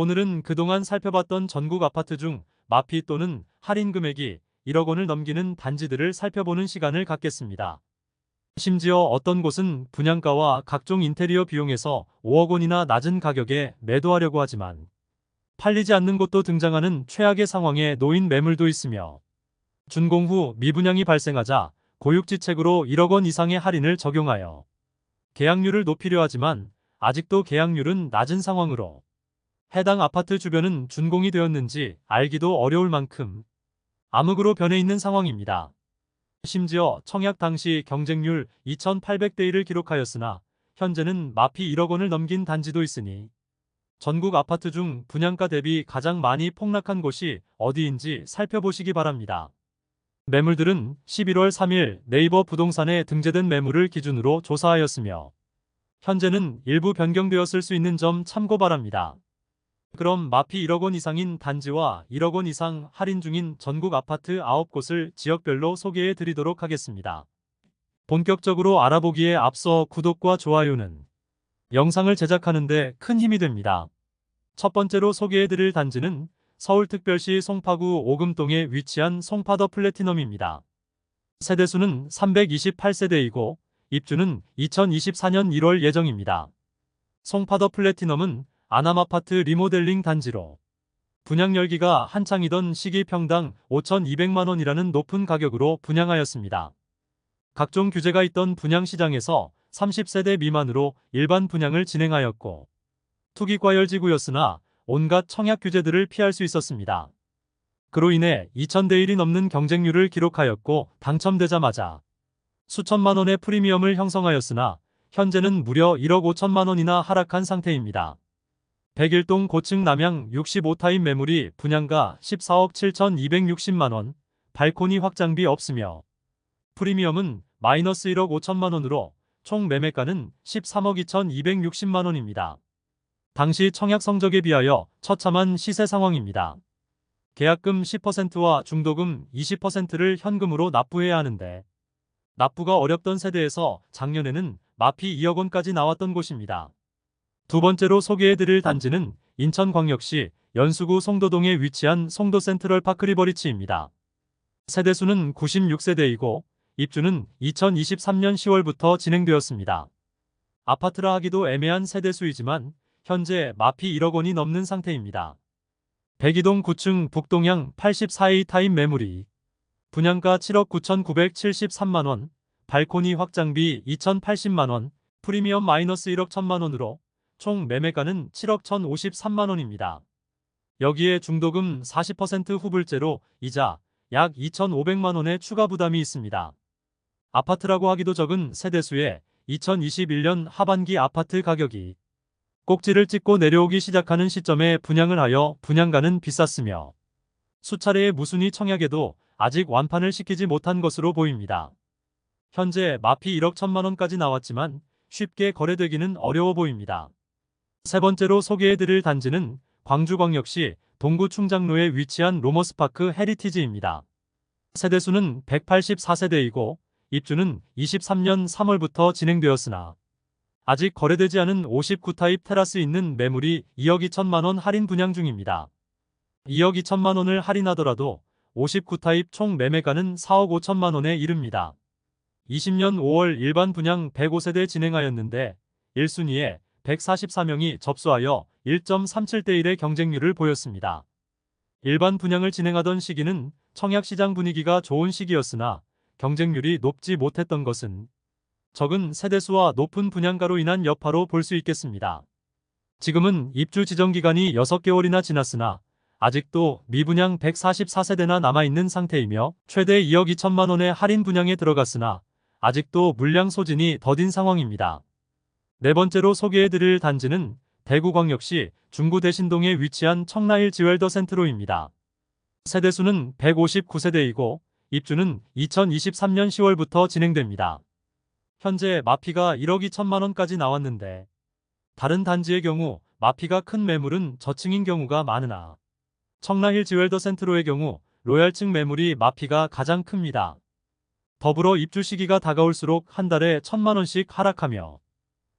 오늘은 그동안 살펴봤던 전국 아파트 중 마피 또는 할인 금액이 1억 원을 넘기는 단지들을 살펴보는 시간을 갖겠습니다. 심지어 어떤 곳은 분양가와 각종 인테리어 비용에서 5억 원이나 낮은 가격에 매도하려고 하지만 팔리지 않는 곳도 등장하는 최악의 상황에 놓인 매물도 있으며, 준공 후 미분양이 발생하자 고육지책으로 1억 원 이상의 할인을 적용하여 계약률을 높이려 하지만 아직도 계약률은 낮은 상황으로 해당 아파트 주변은 준공이 되었는지 알기도 어려울 만큼 암흑으로 변해 있는 상황입니다. 심지어 청약 당시 경쟁률 2,800대 1을 기록하였으나 현재는 마피 1억 원을 넘긴 단지도 있으니 전국 아파트 중 분양가 대비 가장 많이 폭락한 곳이 어디인지 살펴보시기 바랍니다. 매물들은 11월 3일 네이버 부동산에 등재된 매물을 기준으로 조사하였으며 현재는 일부 변경되었을 수 있는 점 참고 바랍니다. 그럼 마피 1억 원 이상인 단지와 1억 원 이상 할인 중인 전국 아파트 9곳을 지역별로 소개해 드리도록 하겠습니다. 본격적으로 알아보기에 앞서 구독과 좋아요는 영상을 제작하는 데 큰 힘이 됩니다. 첫 번째로 소개해 드릴 단지는 서울특별시 송파구 오금동에 위치한 송파더 플래티넘입니다. 세대수는 328세대이고 입주는 2024년 1월 예정입니다. 송파더 플래티넘은 아남아파트 리모델링 단지로 분양 열기가 한창이던 시기 평당 5,200만원이라는 높은 가격으로 분양하였습니다. 각종 규제가 있던 분양시장에서 30세대 미만으로 일반 분양을 진행하였고 투기과열지구였으나 온갖 청약 규제들을 피할 수 있었습니다. 그로 인해 2,000대 1이 넘는 경쟁률을 기록하였고 당첨되자마자 수천만 원의 프리미엄을 형성하였으나 현재는 무려 1억 5천만 원이나 하락한 상태입니다. 101동 고층 남양 65타입 매물이 분양가 14억 7,260만 원, 발코니 확장비 없으며 프리미엄은 마이너스 1억 5천만 원으로 총 매매가는 13억 2,260만 원입니다. 당시 청약 성적에 비하여 처참한 시세 상황입니다. 계약금 10%와 중도금 20%를 현금으로 납부해야 하는데 납부가 어렵던 세대에서 작년에는 마피 2억 원까지 나왔던 곳입니다. 두 번째로 소개해드릴 단지는 인천광역시 연수구 송도동에 위치한 송도 센트럴 파크 리버리치입니다. 세대수는 96세대이고 입주는 2023년 10월부터 진행되었습니다. 아파트라 하기도 애매한 세대수이지만 현재 마피 1억 원이 넘는 상태입니다. 102동 9층 북동향 84A 타입 매물이 분양가 7억 9,973만 원, 발코니 확장비 2,080만 원, 프리미엄 마이너스 1억 1천만 원으로 총 매매가는 7억 1,053만 원입니다. 여기에 중도금 40% 후불제로 이자 약 2,500만 원의 추가 부담이 있습니다. 아파트라고 하기도 적은 세대수에 2021년 하반기 아파트 가격이 꼭지를 찍고 내려오기 시작하는 시점에 분양을 하여 분양가는 비쌌으며 수차례의 무순위 청약에도 아직 완판을 시키지 못한 것으로 보입니다. 현재 마피 1억 1천만 원까지 나왔지만 쉽게 거래되기는 어려워 보입니다. 세 번째로 소개해드릴 단지는 광주광역시 동구 충장로에 위치한 로머스파크 헤리티지입니다. 세대수는 184세대이고 입주는 23년 3월부터 진행되었으나 아직 거래되지 않은 59타입 테라스 있는 매물이 2억 2천만 원 할인 분양 중입니다. 2억 2천만 원을 할인하더라도 59타입 총 매매가는 4억 5천만 원에 이릅니다. 20년 5월 일반 분양 105세대 진행하였는데 1순위에 144명이 접수하여 1.37대 1의 경쟁률을 보였습니다. 일반 분양을 진행하던 시기는 청약시장 분위기가 좋은 시기였으나 경쟁률이 높지 못했던 것은 적은 세대수와 높은 분양가로 인한 여파로 볼 수 있겠습니다. 지금은 입주 지정 기간이 6개월이나 지났으나 아직도 미분양 144세대나 남아있는 상태이며 최대 2억 2천만 원의 할인 분양에 들어갔으나 아직도 물량 소진이 더딘 상황입니다. 네 번째로 소개해드릴 단지는 대구광역시 중구 대신동에 위치한 청라일 지웰더 센트로입니다. 세대수는 159세대이고 입주는 2023년 10월부터 진행됩니다. 현재 마피가 1억 2천만 원까지 나왔는데 다른 단지의 경우 마피가 큰 매물은 저층인 경우가 많으나 청라힐 지웰더 센트로의 경우 로얄층 매물이 마피가 가장 큽니다. 더불어 입주 시기가 다가올수록 한 달에 1,000만 원씩 하락하며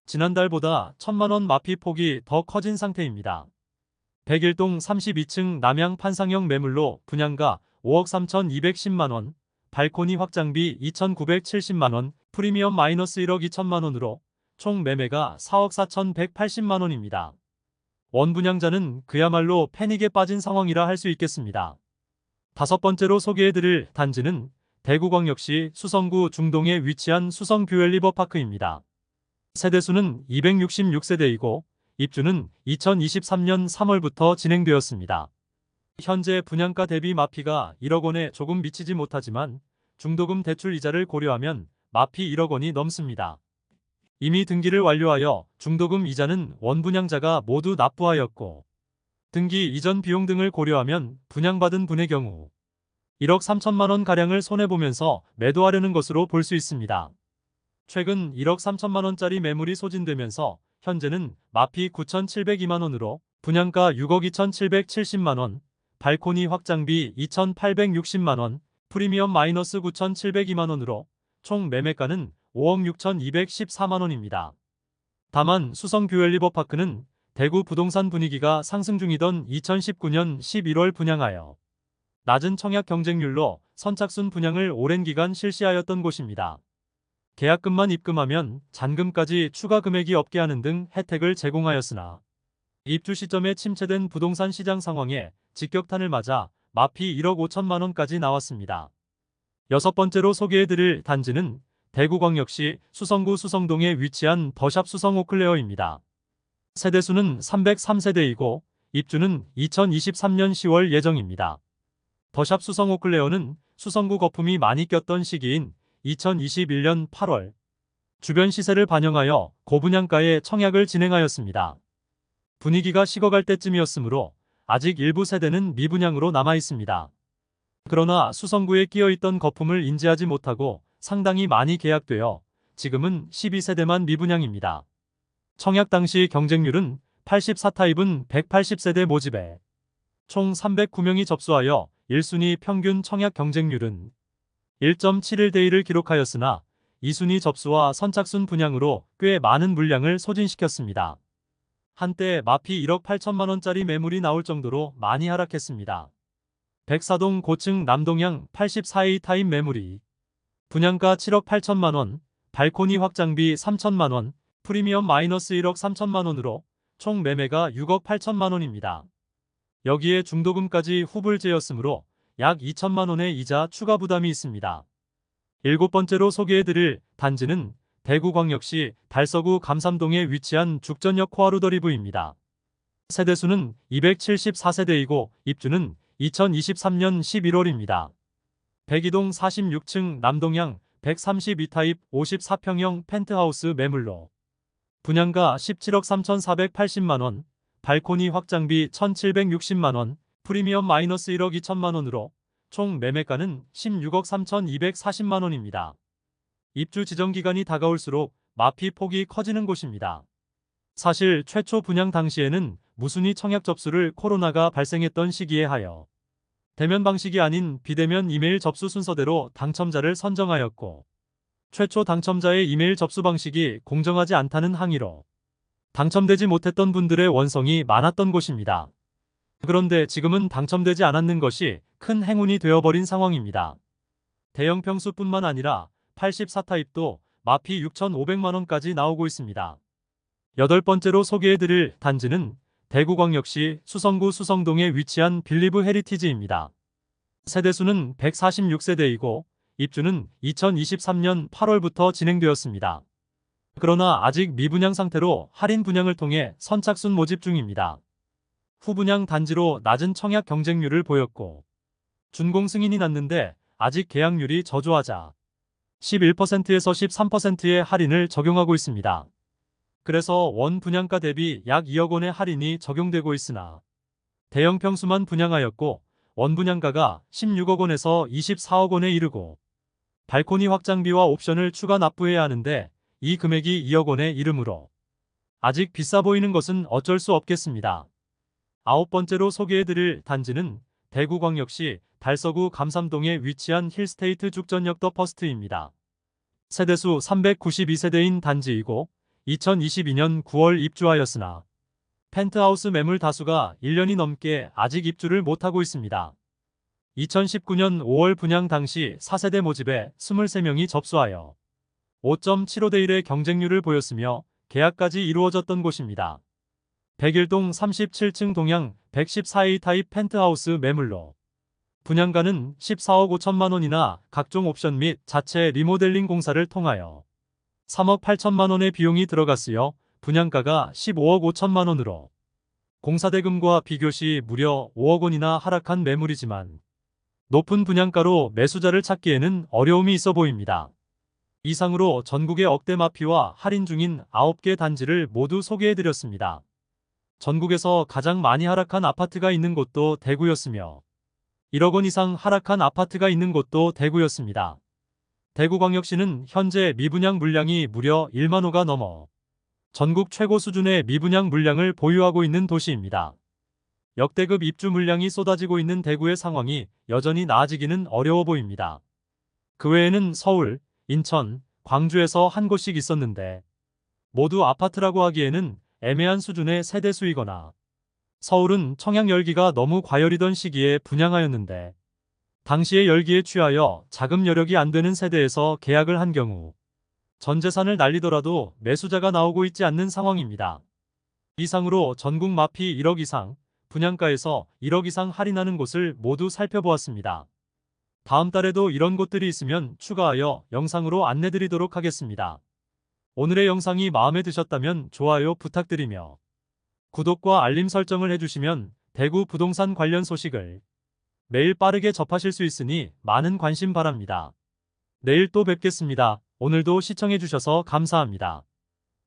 지난달보다 1,000만 원 마피 폭이 더 커진 상태입니다. 백일동 32층 남양 판상형 매물로 분양가 5억 3,210만원, 발코니 확장비 2,970만원, 프리미엄 마이너스 1억 2천만원으로 총 매매가 4억 4,180만원입니다. 원분양자는 그야말로 패닉에 빠진 상황이라 할 수 있겠습니다. 다섯 번째로 소개해드릴 단지는 대구광역시 수성구 중동에 위치한 수성뷰웰리버파크입니다. 세대수는 266세대이고 입주는 2023년 3월부터 진행되었습니다. 현재 분양가 대비 마피가 1억 원에 조금 미치지 못하지만 중도금 대출 이자를 고려하면 마피 1억 원이 넘습니다. 이미 등기를 완료하여 중도금 이자는 원분양자가 모두 납부하였고 등기 이전 비용 등을 고려하면 분양받은 분의 경우 1억 3천만 원 가량을 손해보면서 매도하려는 것으로 볼 수 있습니다. 최근 1억 3천만 원짜리 매물이 소진되면서 현재는 마피 9,702만 원으로 분양가 6억 2,770만 원, 발코니 확장비 2,860만 원, 프리미엄 마이너스 9,702만 원으로 총 매매가는 5억 6,214만 원입니다. 다만 수성뷰웰리버파크는 대구 부동산 분위기가 상승 중이던 2019년 11월 분양하여 낮은 청약 경쟁률로 선착순 분양을 오랜 기간 실시하였던 곳입니다. 계약금만 입금하면 잔금까지 추가 금액이 없게 하는 등 혜택을 제공하였으나 입주 시점에 침체된 부동산 시장 상황에 직격탄을 맞아 마피 1억 5천만 원까지 나왔습니다. 여섯 번째로 소개해드릴 단지는 대구광역시 수성구 수성동에 위치한 더샵 수성 오클레어입니다. 세대수는 303세대이고 입주는 2023년 10월 예정입니다. 더샵 수성 오클레어는 수성구 거품이 많이 꼈던 시기인 2021년 8월 주변 시세를 반영하여 고분양가에 청약을 진행하였습니다. 분위기가 식어갈 때쯤이었으므로 아직 일부 세대는 미분양으로 남아있습니다. 그러나 수성구에 끼어있던 거품을 인지하지 못하고 상당히 많이 계약되어 지금은 12세대만 미분양입니다. 청약 당시 경쟁률은 84타입은 180세대 모집에 총 309명이 접수하여 1순위 평균 청약 경쟁률은 1.71대 1을 기록하였으나 2순위 접수와 선착순 분양으로 꽤 많은 물량을 소진시켰습니다. 한때 마피 1억 8천만 원짜리 매물이 나올 정도로 많이 하락했습니다. 백사동 고층 남동향 84A 타입 매물이 분양가 7억 8천만 원, 발코니 확장비 3천만 원, 프리미엄 마이너스 1억 3천만 원으로 총 매매가 6억 8천만 원입니다. 여기에 중도금까지 후불제였으므로 약 2천만 원의 이자 추가 부담이 있습니다. 일곱 번째로 소개해드릴 단지는 대구광역시 달서구 감삼동에 위치한 죽전역 코아루더리브입니다. 세대수는 274세대이고 입주는 2023년 11월입니다. 백이동 46층 남동향 132타입 54평형 펜트하우스 매물로 분양가 17억 3,480만원, 발코니 확장비 1,760만원, 프리미엄 마이너스 1억 2천만원으로 총 매매가는 16억 3,240만원입니다. 입주 지정기간이 다가올수록 마피 폭이 커지는 곳입니다. 사실 최초 분양 당시에는 무순위 청약 접수를 코로나가 발생했던 시기에 하여 대면 방식이 아닌 비대면 이메일 접수 순서대로 당첨자를 선정하였고 최초 당첨자의 이메일 접수 방식이 공정하지 않다는 항의로 당첨되지 못했던 분들의 원성이 많았던 곳입니다. 그런데 지금은 당첨되지 않았는 것이 큰 행운이 되어버린 상황입니다. 대형 평수뿐만 아니라 84타입도 마피 6,500만원까지 나오고 있습니다. 여덟 번째로 소개해드릴 단지는 대구광역시 수성구 수성동에 위치한 빌리브 헤리티지입니다. 세대수는 146세대이고 입주는 2023년 8월부터 진행되었습니다. 그러나 아직 미분양 상태로 할인 분양을 통해 선착순 모집 중입니다. 후분양 단지로 낮은 청약 경쟁률을 보였고 준공 승인이 났는데 아직 계약률이 저조하자 11%에서 13%의 할인을 적용하고 있습니다. 그래서 원 분양가 대비 약 2억 원의 할인이 적용되고 있으나 대형 평수만 분양하였고 원 분양가가 16억 원에서 24억 원에 이르고 발코니 확장비와 옵션을 추가 납부해야 하는데 이 금액이 2억 원에 이르므로 아직 비싸 보이는 것은 어쩔 수 없겠습니다. 아홉 번째로 소개해드릴 단지는 대구광역시 달서구 감삼동에 위치한 힐스테이트 죽전역 더 퍼스트입니다. 세대수 392세대인 단지이고 2022년 9월 입주하였으나 펜트하우스 매물 다수가 1년이 넘게 아직 입주를 못하고 있습니다. 2019년 5월 분양 당시 4세대 모집에 23명이 접수하여 5.75대 1의 경쟁률을 보였으며 계약까지 이루어졌던 곳입니다. 101동 37층 동양 114A 타입 펜트하우스 매물로 분양가는 14억 5천만 원이나 각종 옵션 및 자체 리모델링 공사를 통하여 3억 8천만 원의 비용이 들어갔으며 분양가가 15억 5천만 원으로 공사대금과 비교시 무려 5억 원이나 하락한 매물이지만 높은 분양가로 매수자를 찾기에는 어려움이 있어 보입니다. 이상으로 전국의 억대 마피와 할인 중인 9개 단지를 모두 소개해드렸습니다. 전국에서 가장 많이 하락한 아파트가 있는 곳도 대구였으며 1억 원 이상 하락한 아파트가 있는 곳도 대구였습니다. 대구광역시는 현재 미분양 물량이 무려 1만 호가 넘어 전국 최고 수준의 미분양 물량을 보유하고 있는 도시입니다. 역대급 입주 물량이 쏟아지고 있는 대구의 상황이 여전히 나아지기는 어려워 보입니다. 그 외에는 서울, 인천, 광주에서 한 곳씩 있었는데 모두 아파트라고 하기에는 애매한 수준의 세대 수이거나 서울은 청약 열기가 너무 과열이던 시기에 분양하였는데 당시의 열기에 취하여 자금 여력이 안 되는 세대에서 계약을 한 경우 전 재산을 날리더라도 매수자가 나오고 있지 않는 상황입니다. 이상으로 전국 마피 1억 이상, 분양가에서 1억 이상 할인하는 곳을 모두 살펴보았습니다. 다음 달에도 이런 곳들이 있으면 추가하여 영상으로 안내드리도록 하겠습니다. 오늘의 영상이 마음에 드셨다면 좋아요 부탁드리며 구독과 알림 설정을 해주시면 대구 부동산 관련 소식을 매일 빠르게 접하실 수 있으니 많은 관심 바랍니다. 내일 또 뵙겠습니다. 오늘도 시청해주셔서 감사합니다.